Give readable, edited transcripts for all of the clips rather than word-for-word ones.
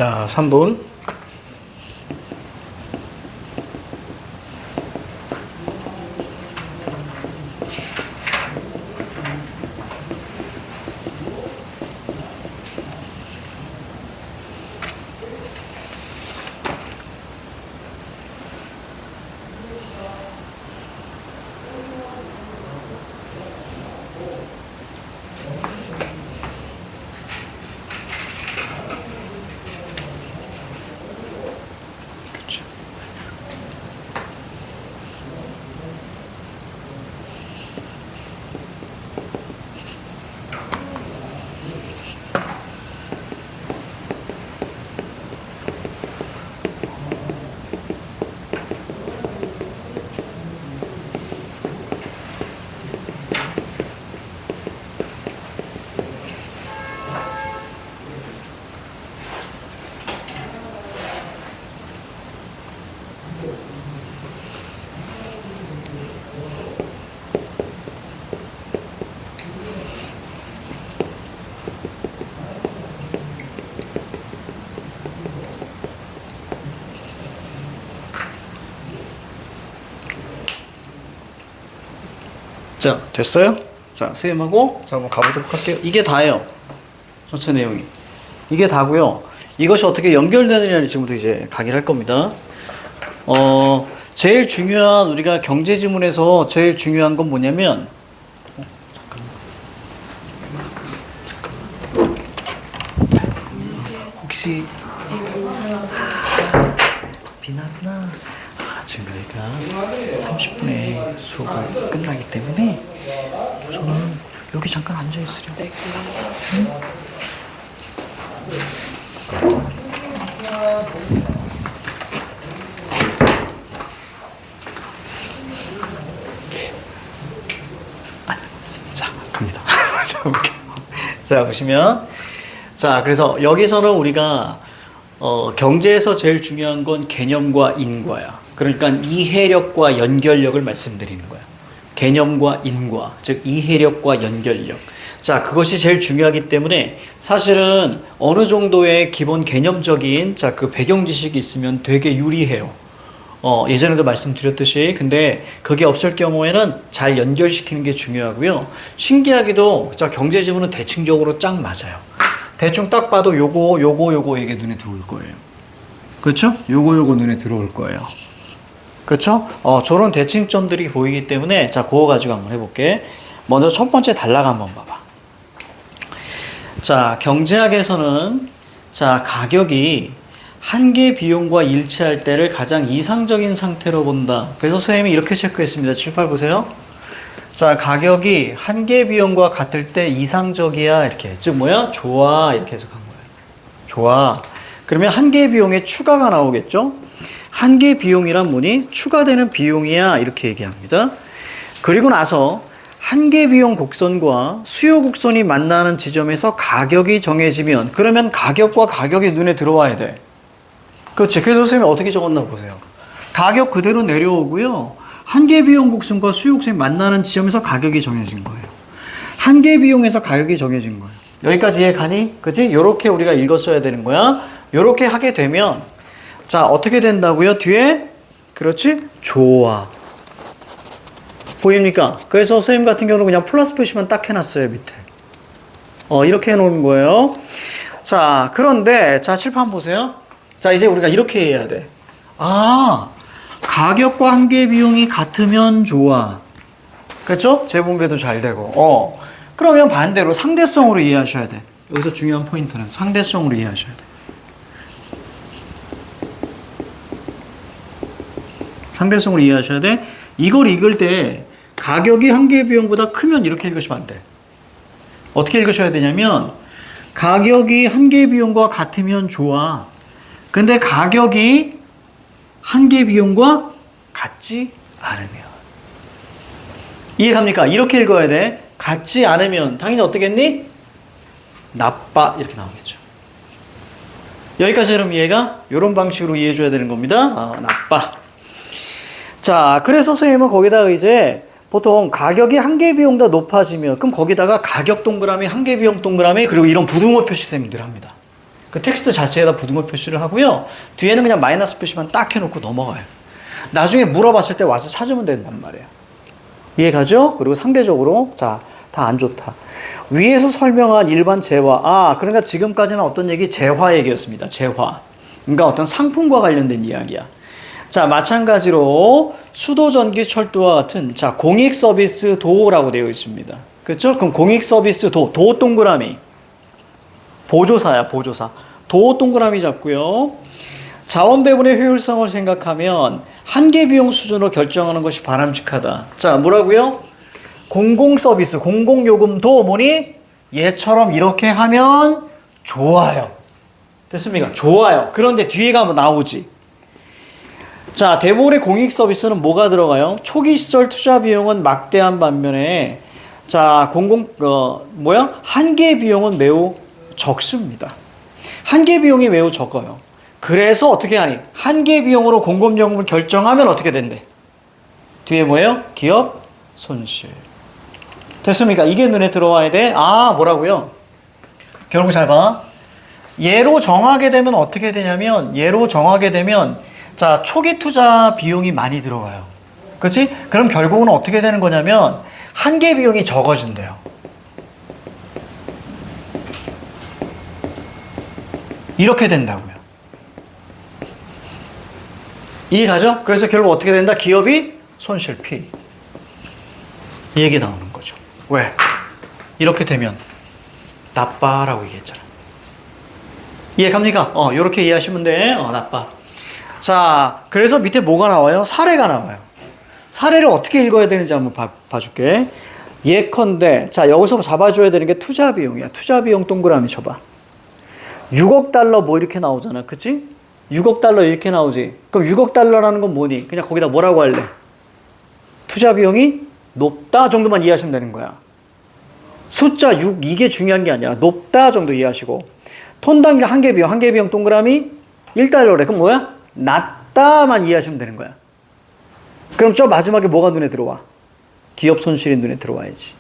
자, 3분. 자, 됐어요? 자, 선생님하고 자, 한번 가보도록 할게요. 이게 다예요. 전체 내용이. 이게 다고요. 이것이 어떻게 연결되느냐를 지금부터 이제 강의를 할 겁니다. 제일 중요한 우리가 경제 지문에서 제일 중요한 건 뭐냐면 혹시 비나구나. 지금 저희가 30분에 수업을 끝나기 때문에 우선은 여기 잠깐 앉아 있으려고. 응? 자, 갑니다. 자, 보시면 자, 그래서 여기서는 우리가 경제에서 제일 중요한 건 개념과 인과야. 그러니까 이해력과 연결력을 말씀드리는 거야. 개념과 인과, 즉 이해력과 연결력. 자, 그것이 제일 중요하기 때문에 사실은 어느 정도의 기본 개념적인 그 배경 지식이 있으면 되게 유리해요. 예전에도 말씀드렸듯이 근데 그게 없을 경우에는 잘 연결시키는 게 중요하고요. 신기하게도 경제 지문은 대칭적으로 쫙 맞아요. 대충 딱 봐도 요거 이게 눈에 들어올 거예요. 그렇죠? 요거 눈에 들어올 거예요. 그렇죠? 저런 대칭점들이 보이기 때문에 자, 그거 가지고 한번 해볼게. 먼저 첫 번째 단락 한번 봐봐. 자, 경제학에서는 자, 가격이 한계 비용과 일치할 때를 가장 이상적인 상태로 본다. 그래서 선생님이 이렇게 체크했습니다. 7, 8 보세요. 자, 가격이 한계 비용과 같을 때 이상적이야. 이렇게. 즉 뭐야? 좋아. 이렇게 해석한 거예요. 좋아. 그러면 한계 비용에 추가가 나오겠죠? 한계 비용이란 뭐니? 추가되는 비용이야. 이렇게 얘기합니다. 그리고 나서 한계 비용 곡선과 수요 곡선이 만나는 지점에서 가격이 정해지면 그러면 가격과 가격이 눈에 들어와야 돼. 그렇지. 그래서 선생님이 어떻게 적었나 보세요. 가격 그대로 내려오고요. 한계 비용 곡선과 수요 곡선이 만나는 지점에서 가격이 정해진 거예요. 한계 비용에서 가격이 정해진 거예요. 여기까지 이해 가니? 그치? 요렇게 우리가 읽었어야 되는 거야. 요렇게 하게 되면 자, 어떻게 된다고요? 뒤에? 그렇지? 좋아. 보입니까? 그래서 선생님 같은 경우는 그냥 플러스 표시만 딱 해놨어요, 밑에. 이렇게 해놓은 거예요. 자, 그런데, 자, 칠판 보세요. 자, 이제 우리가 이렇게 해야 돼. 아, 가격과 한계 비용이 같으면 좋아. 그렇죠? 재분배도 잘 되고. 그러면 반대로 상대성으로 이해하셔야 돼. 여기서 중요한 포인트는 상대성으로 이해하셔야 돼. 상대성으로 이해하셔야 돼. 이걸 읽을 때 가격이 한계 비용보다 크면 이렇게 읽으시면 안 돼. 어떻게 읽으셔야 되냐면 가격이 한계 비용과 같으면 좋아. 근데 가격이 한계 비용과 같지 않으면. 이해갑니까? 이렇게 읽어야 돼. 같지 않으면 당연히 어떻겠니? 나빠 이렇게 나오겠죠. 여기까지 여러분 이해가? 이런 방식으로 이해해줘야 되는 겁니다. 나빠. 자, 그래서 선생님은 거기다가 이제 보통 가격이 한계 비용보다 높아지면 그럼 거기다가 가격 동그라미, 한계 비용 동그라미 그리고 이런 부등호 표시 쌤들 합니다. 그 텍스트 자체에다 부등호 표시를 하고요. 뒤에는 그냥 마이너스 표시만 딱 해놓고 넘어가요. 나중에 물어봤을 때 와서 찾으면 된단 말이에요. 이해가죠? 그리고 상대적으로 자, 다 안 좋다. 위에서 설명한 일반 재화. 그러니까 지금까지는 어떤 얘기? 재화 얘기였습니다. 재화. 그러니까 어떤 상품과 관련된 이야기야. 자, 마찬가지로 수도, 전기, 철도와 같은 자, 공익 서비스 도라고 되어 있습니다. 그렇죠? 그럼 공익 서비스 도 동그라미. 보조사야, 보조사. 도 동그라미 잡고요. 자원 배분의 효율성을 생각하면 한계 비용 수준으로 결정하는 것이 바람직하다. 자, 뭐라고요? 공공 서비스, 공공 요금도 뭐니? 얘처럼 이렇게 하면 좋아요. 됐습니까? 좋아요. 그런데 뒤에 가면 나오지. 자, 대부분의 공익 서비스는 뭐가 들어가요? 초기 시절 투자 비용은 막대한 반면에 자, 한계 비용은 매우 적습니다. 한계 비용이 매우 적어요. 그래서 어떻게 하니? 한계 비용으로 공공요금을 결정하면 어떻게 된대? 뒤에 뭐예요? 기업 손실. 됐습니까? 이게 눈에 들어와야 돼. 뭐라고요? 결국 잘 봐. 얘로 정하게 되면 어떻게 되냐면 얘로 정하게 되면 자, 초기 투자 비용이 많이 들어가요. 그렇지? 그럼 결국은 어떻게 되는 거냐면 한계 비용이 적어진대요. 이렇게 된다고요. 이해가죠? 그래서 결국 어떻게 된다? 기업이 손실 피. 이 얘기 나오는 거죠. 왜? 이렇게 되면 나빠라고 얘기했잖아. 이해갑니까? 이렇게 이해하시면 돼. 나빠. 자, 그래서 밑에 뭐가 나와요? 사례가 나와요. 사례를 어떻게 읽어야 되는지 한번 봐줄게. 예컨대, 자, 여기서 잡아줘야 되는 게 투자 비용이야. 투자 비용 동그라미 쳐봐. 6억 달러 뭐 이렇게 나오잖아. 그치? 6억 달러 이렇게 나오지. 그럼 6억 달러라는 건 뭐니? 그냥 거기다 뭐라고 할래? 투자 비용이 높다 정도만 이해하시면 되는 거야. 숫자 6, 이게 중요한 게 아니라 높다 정도 이해하시고. 톤당기 한계 비용 동그라미 1달러래. 그럼 뭐야? 낮다만 이해하시면 되는 거야. 그럼 저 마지막에 뭐가 눈에 들어와? 기업 손실이 눈에 들어와야지.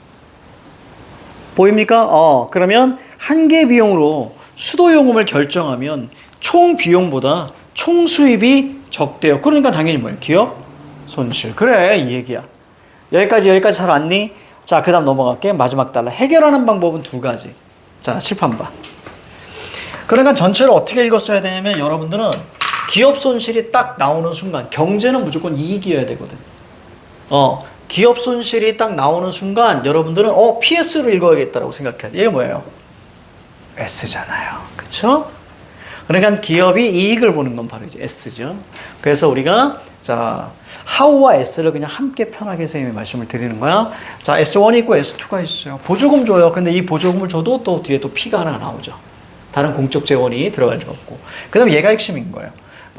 보입니까? 그러면 한계 비용으로 수도요금을 결정하면 총 비용보다 총 수입이 적대요. 그러니까 당연히 뭐예요? 기업 손실. 그래, 이 얘기야. 여기까지 잘 왔니? 자, 그 다음 넘어갈게. 마지막 달러. 해결하는 방법은 두 가지. 자, 칠판 봐. 그러니까 전체를 어떻게 읽었어야 되냐면 여러분들은 기업 손실이 딱 나오는 순간 경제는 무조건 이익이어야 되거든. 기업 손실이 딱 나오는 순간 여러분들은 PS를 읽어야겠다라고 생각해야 돼. 이게 뭐예요? S잖아요. 그쵸? 그러니까 기업이 이익을 보는 건 바로 이제 S죠. 그래서 우리가 자, How와 S를 그냥 함께 편하게 선생님이 말씀을 드리는 거야. 자, S1이 있고 S2가 있어요. 보조금 줘요. 근데 이 보조금을 줘도 또 뒤에 또 P가 하나 나오죠. 다른 공적 재원이 들어갈 수 없고. 그 다음에 얘가 핵심인 거예요.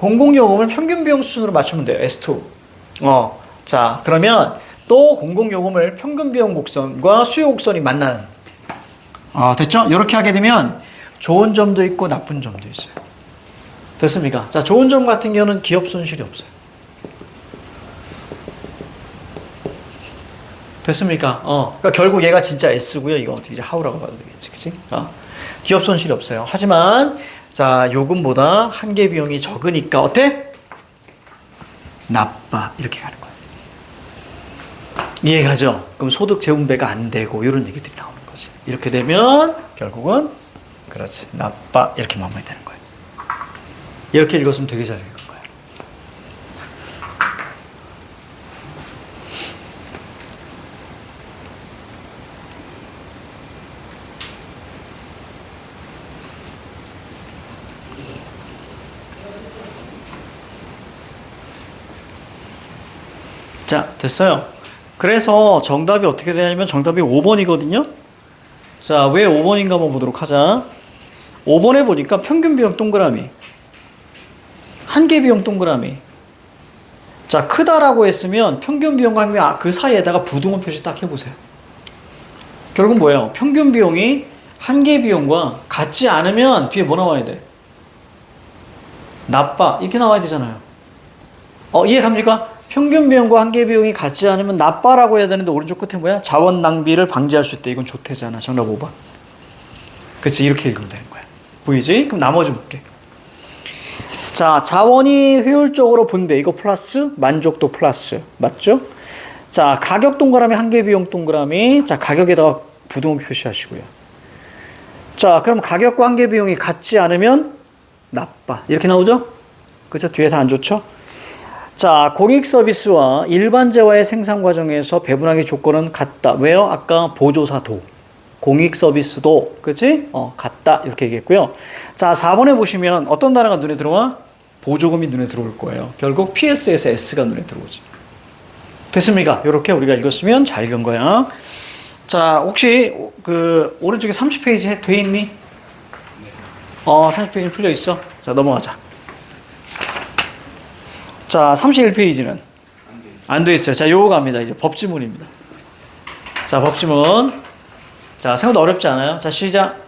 공공요금을 평균 비용 수준으로 맞추면 돼요. S2. 자, 그러면 또 공공요금을 평균 비용 곡선과 수요 곡선이 만나는. 됐죠? 이렇게 하게 되면 좋은 점도 있고 나쁜 점도 있어요. 됐습니까? 자, 좋은 점 같은 경우는 기업 손실이 없어요. 됐습니까? 그러니까 결국 얘가 진짜 S고요. 이거 어떻게 이제 하우라고 봐도 되겠지, 그치? 기업 손실이 없어요. 하지만 자, 요금보다 한계 비용이 적으니까 어때? 나빠 이렇게 가는 거예요. 이해가죠? 그럼 소득 재분배가 안 되고 이런 얘기들이 나오는 거지. 이렇게 되면 결국은 그렇지 나빠 이렇게 마무리되는 거예요. 이렇게 읽었으면 되게 잘 읽은 거예요. 자, 됐어요. 그래서 정답이 어떻게 되냐면 정답이 5번이거든요. 자, 왜 5번인가 한번 보도록 하자. 5번에 보니까 평균 비용 동그라미, 한계 비용 동그라미. 자, 크다라고 했으면 평균 비용과 한계 비용 그 사이에다가 부등호 표시 딱 해보세요. 결국은 뭐예요? 평균 비용이 한계 비용과 같지 않으면 뒤에 뭐 나와야 돼? 나빠 이렇게 나와야 되잖아요. 이해 갑니까? 평균 비용과 한계 비용이 같지 않으면 나빠라고 해야 되는데 오른쪽 끝에 뭐야? 자원 낭비를 방지할 수 있다. 이건 좋대잖아. 정답 5번. 그치? 이렇게 읽으면 되는 거야. 보이지? 그럼 나머지 볼게. 자, 자원이 효율적으로 분배. 이거 플러스, 만족도 플러스. 맞죠? 자, 가격 동그라미, 한계 비용 동그라미. 자, 가격에다가 부등호 표시하시고요. 자, 그럼 가격과 한계 비용이 같지 않으면 나빠. 이렇게 나오죠? 그죠? 뒤에 다 안 좋죠? 자, 공익 서비스와 일반재와의 생산 과정에서 배분하기 조건은 같다. 왜요? 아까 보조사도, 공익 서비스도, 그치? 같다. 이렇게 얘기했고요. 자, 4번에 보시면 어떤 단어가 눈에 들어와? 보조금이 눈에 들어올 거예요. 결국 PS에서 S가 눈에 들어오지. 됐습니까? 이렇게 우리가 읽었으면 잘 읽은 거야. 자, 혹시 그 오른쪽에 30페이지 돼 있니? 30페이지 풀려 있어. 자, 넘어가자. 자, 31페이지는 안 돼 있어요. 자, 요거 갑니다. 이제 법지문입니다. 자, 법지문. 자, 생각보다 어렵지 않아요? 자, 시작.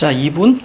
자, 2분.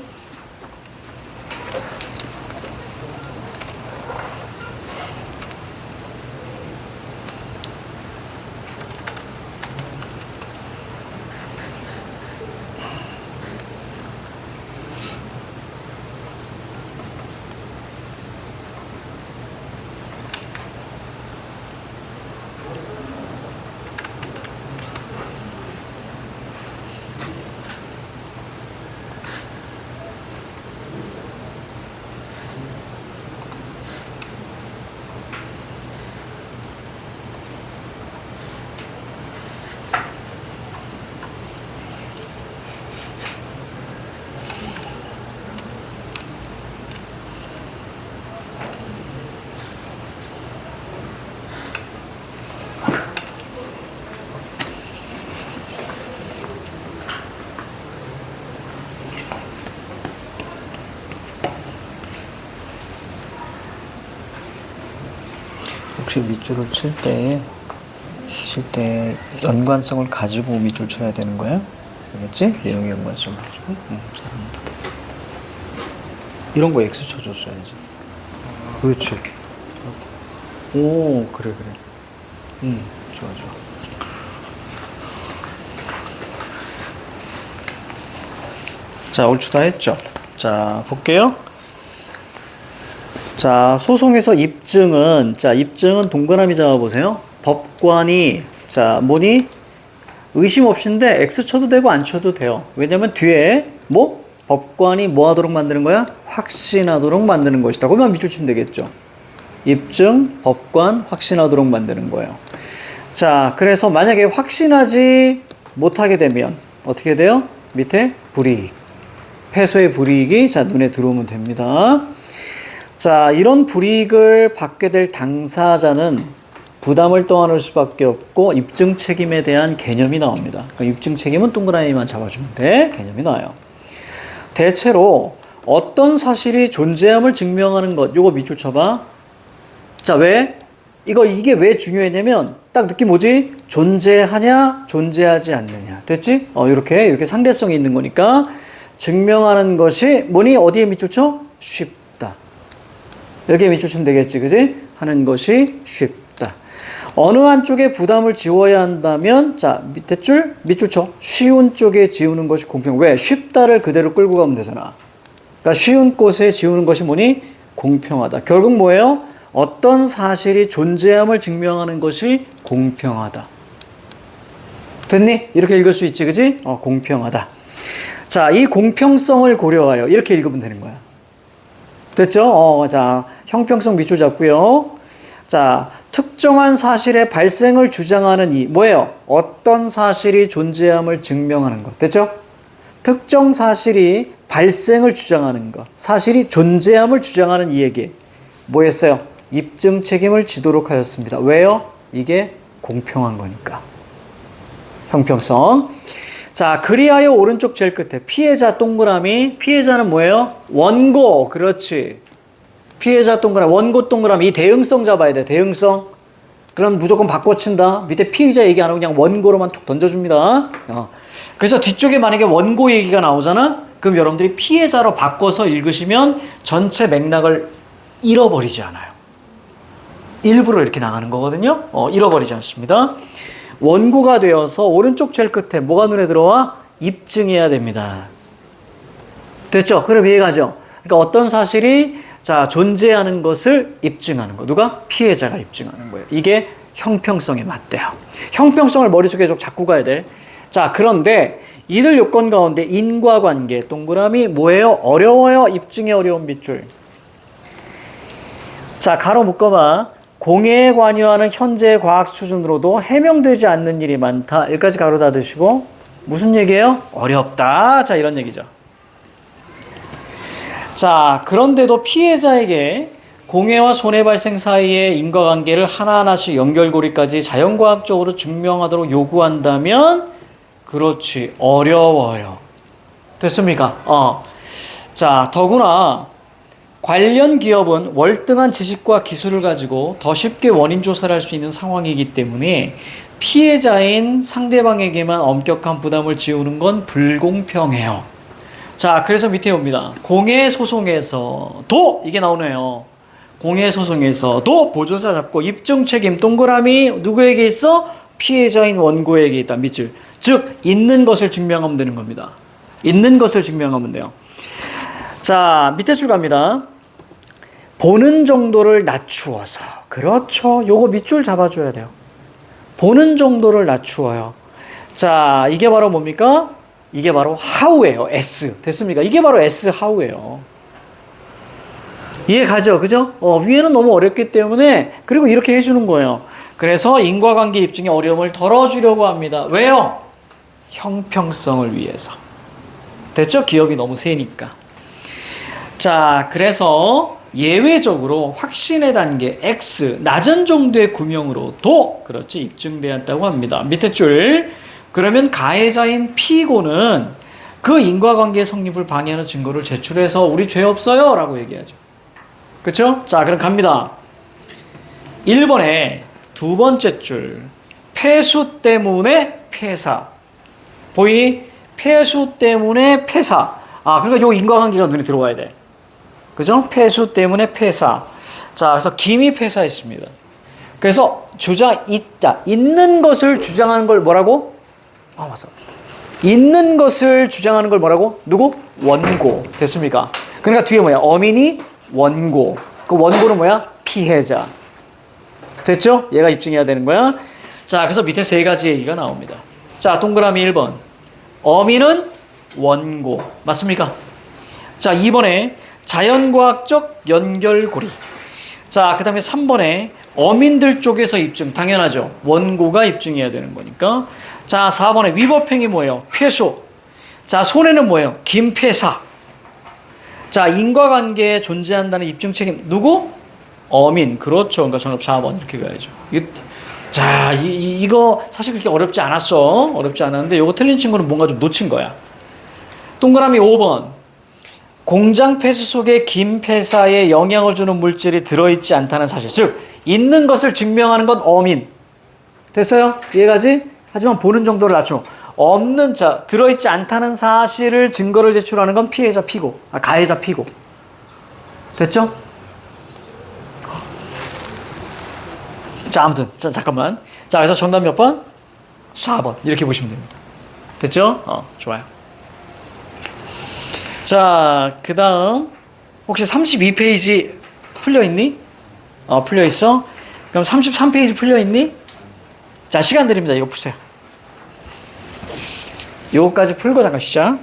혹시 밑줄을 칠 때 연관성을 가지고 밑줄 쳐야 되는 거야? 알겠지? 내용의 연관성 가지고. 잘한다. 이런 거 X 쳐줬어야지. 그렇지. 오, 그래. 좋아. 자, 옳지 다 했죠? 자, 볼게요. 자, 소송에서 입증은, 동그라미 잡아보세요. 법관이, 뭐니? 의심 없이인데 X 쳐도 되고 안 쳐도 돼요. 왜냐면 뒤에, 법관이 뭐 하도록 만드는 거야? 확신하도록 만드는 것이다. 그러면 밑줄 치면 되겠죠. 입증, 법관, 확신하도록 만드는 거예요. 자, 그래서 만약에 확신하지 못하게 되면, 어떻게 돼요? 밑에 불이익. 패소의 불이익이, 눈에 들어오면 됩니다. 자, 이런 불이익을 받게 될 당사자는 부담을 떠안을 수밖에 없고 입증 책임에 대한 개념이 나옵니다. 입증 책임은 동그라미만 잡아주면 돼. 개념이 나와요. 대체로 어떤 사실이 존재함을 증명하는 것, 요거 밑줄 쳐봐. 자, 왜? 이게 왜 중요했냐면 딱 느낌 뭐지? 존재하냐, 존재하지 않느냐. 됐지? 이렇게 상대성이 있는 거니까 증명하는 것이 뭐니? 어디에 밑줄 쳐? 쉽다. 여기에 밑줄 치면 되겠지, 그지? 하는 것이 쉽다. 어느 한쪽에 부담을 지워야 한다면, 자, 밑에 밑줄 쳐. 쉬운 쪽에 지우는 것이 공평. 왜? 쉽다를 그대로 끌고 가면 되잖아. 그러니까 쉬운 곳에 지우는 것이 뭐니? 공평하다. 결국 뭐예요? 어떤 사실이 존재함을 증명하는 것이 공평하다. 됐니? 이렇게 읽을 수 있지, 그지? 공평하다. 자, 이 공평성을 고려하여 이렇게 읽으면 되는 거야. 됐죠? 자, 형평성 밑줄 잡고요. 자, 특정한 사실의 발생을 주장하는 뭐예요? 어떤 사실이 존재함을 증명하는 것. 됐죠? 특정 사실이 발생을 주장하는 것. 사실이 존재함을 주장하는 이 얘기. 뭐 했어요? 입증 책임을 지도록 하였습니다. 왜요? 이게 공평한 거니까. 형평성. 자, 그리하여 오른쪽 제일 끝에 피해자 동그라미. 피해자는 뭐예요? 원고. 그렇지. 피해자 동그라미, 원고 동그라미. 이 대응성 잡아야 돼. 대응성. 그럼 무조건 바꿔친다. 밑에 피해자 얘기 안 하고 그냥 원고로만 툭 던져줍니다. 그래서 뒤쪽에 만약에 원고 얘기가 나오잖아? 그럼 여러분들이 피해자로 바꿔서 읽으시면 전체 맥락을 잃어버리지 않아요. 일부러 이렇게 나가는 거거든요. 잃어버리지 않습니다. 원고가 되어서 오른쪽 제일 끝에 뭐가 눈에 들어와? 입증해야 됩니다. 됐죠? 그럼 이해가죠? 그러니까 어떤 사실이 존재하는 것을 입증하는 거. 누가? 피해자가 입증하는 거예요. 이게 형평성에 맞대요. 형평성을 머릿속에 좀 잡고 가야 돼. 자, 그런데 이들 요건 가운데 인과관계, 동그라미 뭐예요? 어려워요. 입증이 어려운 밑줄. 자, 가로 묶어봐. 공해에 관여하는 현재의 과학 수준으로도 해명되지 않는 일이 많다. 여기까지 가로 닫으시고 무슨 얘기예요? 어렵다. 자, 이런 얘기죠. 자, 그런데도 피해자에게 공해와 손해 발생 사이의 인과관계를 하나하나씩 연결고리까지 자연과학적으로 증명하도록 요구한다면 그렇지, 어려워요. 됐습니까? 자, 더구나 관련 기업은 월등한 지식과 기술을 가지고 더 쉽게 원인 조사를 할 수 있는 상황이기 때문에 피해자인 상대방에게만 엄격한 부담을 지우는 건 불공평해요. 자, 그래서 밑에 옵니다. 공해소송에서도 이게 나오네요. 공해소송에서도 보조사 잡고 입증책임 동그라미 누구에게 있어? 피해자인 원고에게 있다. 밑줄. 즉 있는 것을 증명하면 되는 겁니다. 있는 것을 증명하면 돼요. 자, 밑에 줄 갑니다. 보는 정도를 낮추어서. 그렇죠. 요거 밑줄 잡아줘야 돼요. 보는 정도를 낮추어요. 자, 이게 바로 뭡니까? 이게 바로 how예요. S. 됐습니까? 이게 바로 S how예요. 이해 가죠? 그죠? 위에는 너무 어렵기 때문에 그리고 이렇게 해주는 거예요. 그래서 인과관계 입증의 어려움을 덜어주려고 합니다. 왜요? 형평성을 위해서. 됐죠? 기업이 너무 세니까. 자, 그래서 예외적으로 확신의 단계 X 낮은 정도의 구명으로도 그렇지 입증되었다고 합니다. 밑에 줄. 그러면 가해자인 피고는 그 인과관계 성립을 방해하는 증거를 제출해서 우리 죄 없어요 라고 얘기하죠. 그렇죠? 자, 그럼 갑니다. 1번에 두 번째 줄. 폐수 때문에 폐사. 보이니? 폐수 때문에 폐사. 아, 그러니까 요 인과관계가 눈에 들어와야 돼. 그죠? 폐수 때문에 폐사. 자, 그래서 김이 폐사했습니다. 그래서 주장 있다. 있는 것을 주장하는 걸 뭐라고? 맞아. 있는 것을 주장하는 걸 뭐라고? 누구? 원고. 됐습니까? 그러니까 뒤에 뭐야? 어민이 원고. 그 원고는 뭐야? 피해자. 됐죠? 얘가 입증해야 되는 거야. 자, 그래서 밑에 세 가지 얘기가 나옵니다. 자, 동그라미 1번. 어민은 원고. 맞습니까? 자, 2번에 자연과학적 연결고리. 자, 그 다음에 3번에 어민들 쪽에서 입증. 당연하죠. 원고가 입증해야 되는 거니까. 자, 4번에 위법행위 뭐예요? 폐소. 자, 손해는 뭐예요? 김폐사. 자, 인과관계에 존재한다는 입증 책임. 누구? 어민. 그렇죠. 그러니까 정답 4번 이렇게 가야죠. 자, 이거 사실 그렇게 어렵지 않았어. 어렵지 않았는데 이거 틀린 친구는 뭔가 좀 놓친 거야. 동그라미 5번. 공장 폐수 속에 김폐사에 영향을 주는 물질이 들어있지 않다는 사실. 즉, 있는 것을 증명하는 건 어민. 됐어요? 이해가지? 하지만 보는 정도를 낮추고. 없는 자, 들어있지 않다는 사실을 증거를 제출하는 건 피해자 피고. 가해자 피고. 됐죠? 자, 아무튼. 자, 잠깐만. 자, 그래서 정답 몇 번? 4번. 이렇게 보시면 됩니다. 됐죠? 좋아요. 자, 그 다음. 혹시 32페이지 풀려있니? 풀려있어? 그럼 33페이지 풀려있니? 자, 시간 드립니다. 이거 푸세요. 요거까지 풀고 잠깐 쉬자.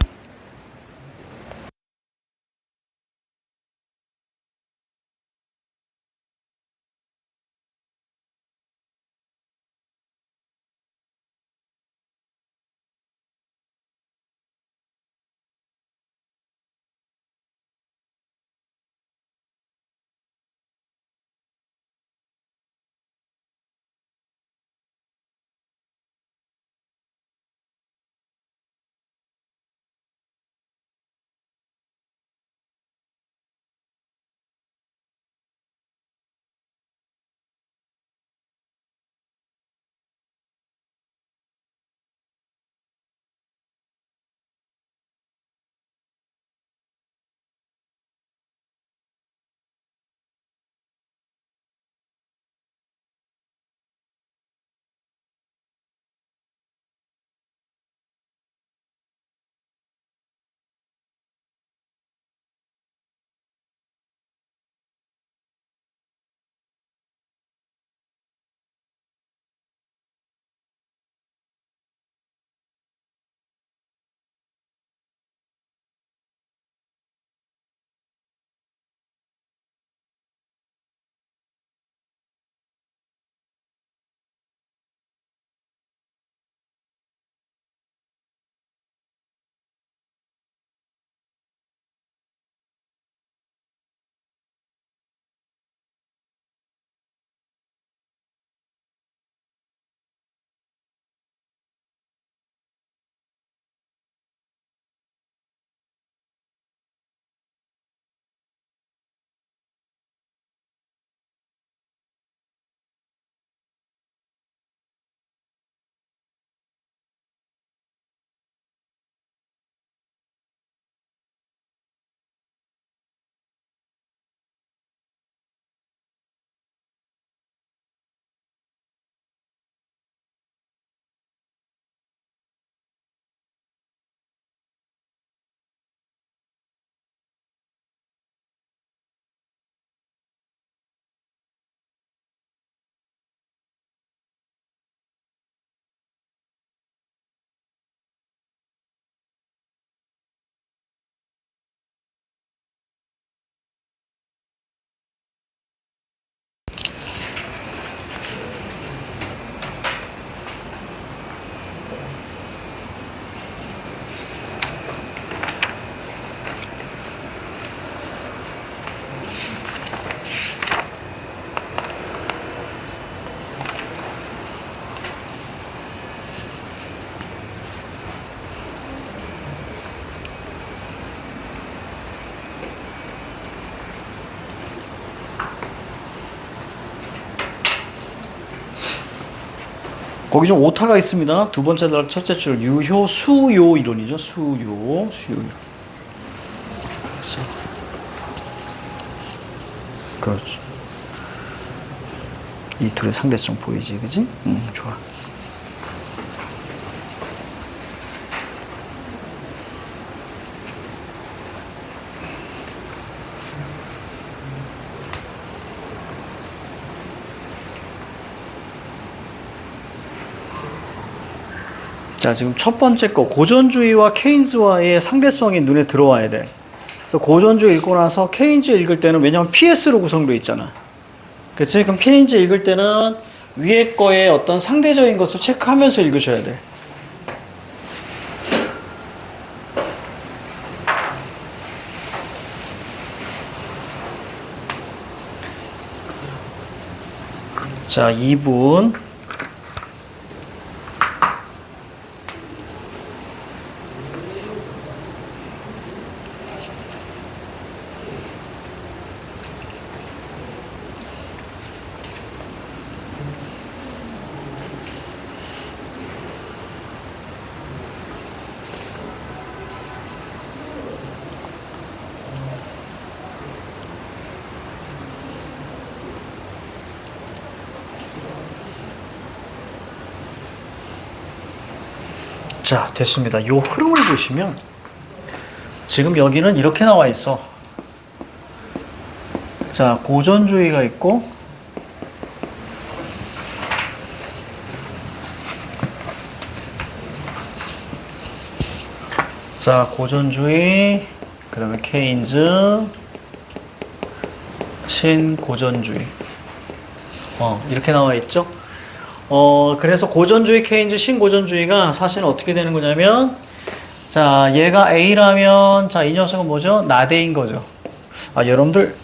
거기 좀 오타가 있습니다. 두 번째 날 첫째 줄 유효 수요 이론이죠. 수요. 그렇죠. 이 둘의 상대성 보이지, 그지? 좋아. 자, 지금 첫 번째 거 고전주의와 케인즈와의 상대성이 눈에 들어와야 돼. 그래서 고전주의 읽고 나서 케인즈 읽을 때는 왜냐면 PS로 구성되어 있잖아. 그치? 그럼 케인즈 읽을 때는 위에 거에 어떤 상대적인 것을 체크하면서 읽으셔야 돼. 자, 2분. 자, 됐습니다. 요 흐름을 보시면 지금 여기는 이렇게 나와 있어. 자, 고전주의가 있고 자, 고전주의, 그 다음에 케인즈, 신고전주의. 이렇게 나와 있죠. 그래서 고전주의, 케인즈, 신고전주의가 사실은 어떻게 되는 거냐면, 자, 얘가 A라면, 자, 이 녀석은 뭐죠? 나대인 거죠. 아, 여러분들,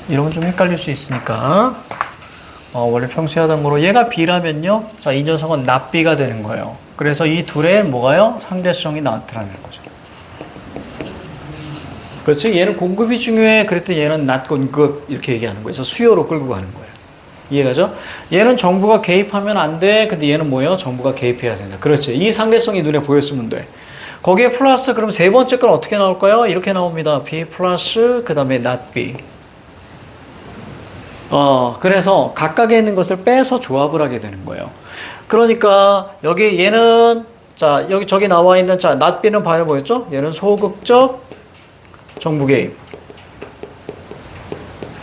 이런 건 좀 헷갈릴 수 있으니까, 원래 평소에 하던 거로, 얘가 B라면요, 자, 이 녀석은 낫B가 되는 거예요. 그래서 이 둘의 뭐가요? 상대성이 나타나는 거죠. 그렇지? 얘는 공급이 중요해. 그랬더니 얘는 낮공급 이렇게 얘기하는 거예요. 그래서 수요로 끌고 가는 거예요. 이해가죠? 얘는 정부가 개입하면 안 돼. 근데 얘는 뭐예요? 정부가 개입해야 된다. 그렇지. 이 상대성이 눈에 보였으면 돼. 거기에 플러스 그럼 세 번째 건 어떻게 나올까요? 이렇게 나옵니다. B 플러스 그 다음에 not B. 그래서 각각에 있는 것을 빼서 조합을 하게 되는 거예요. 그러니까 여기 얘는 자 여기 저기 나와 있는 자 not B는 봐요 뭐였죠? 얘는 소극적 정부 개입.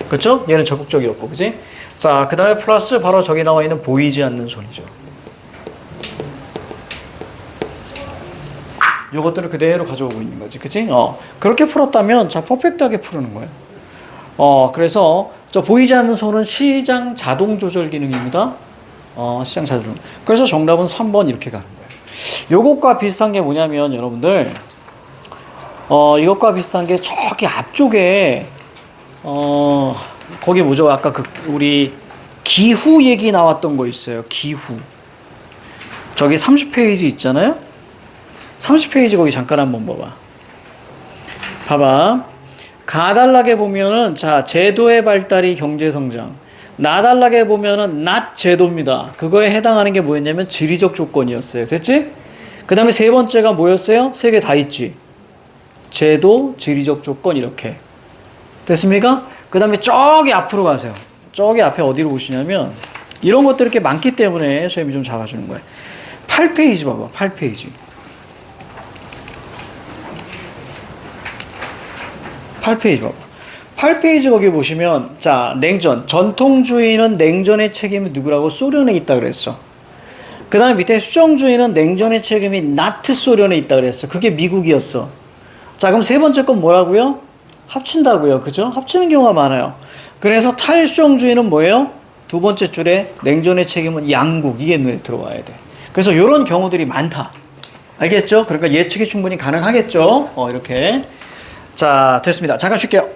그렇죠? 얘는 적극적이었고, 그지? 자, 그 다음에 플러스 바로 저기 나와 있는 보이지 않는 손이죠. 요것들을 그대로 가져오고 있는 거지, 그지? 그렇게 풀었다면, 자, 퍼펙트하게 푸는 거예요. 그래서 저 보이지 않는 손은 시장 자동 조절 기능입니다. 시장 자동. 그래서 정답은 3번 이렇게 가는 거예요. 요것과 비슷한 게 뭐냐면, 여러분들, 이것과 비슷한 게 저기 앞쪽에, 거기 뭐죠? 아까 우리 기후 얘기 나왔던 거 있어요. 기후. 저기 30페이지 있잖아요? 30페이지 거기 잠깐 한번 봐봐. 봐봐. 가달락에 보면은, 자, 제도의 발달이 경제성장. 나달락에 보면은, 낮 제도입니다. 그거에 해당하는 게 뭐였냐면, 지리적 조건이었어요. 됐지? 그 다음에 세 번째가 뭐였어요? 세 개 다 있지. 제도, 지리적 조건, 이렇게. 됐습니까? 그 다음에 저기 앞으로 가세요. 저기 앞에 어디로 보시냐면, 이런 것들이 이렇게 많기 때문에 선생님이 좀 잡아주는 거예요. 8페이지 봐봐, 8페이지. 8페이지 봐봐. 8페이지 거기 보시면, 자, 냉전. 전통주의는 냉전의 책임이 누구라고? 소련에 있다 그랬어. 그 다음에 밑에 수정주의는 냉전의 책임이 나트 소련에 있다 그랬어. 그게 미국이었어. 자, 그럼 세 번째 건 뭐라고요? 합친다고요. 그죠? 합치는 경우가 많아요. 그래서 탈수정주의는 뭐예요? 두 번째 줄에 냉전의 책임은 양국. 이게 눈에 들어와야 돼. 그래서 이런 경우들이 많다. 알겠죠? 그러니까 예측이 충분히 가능하겠죠? 이렇게. 자, 됐습니다. 잠깐 쉴게요.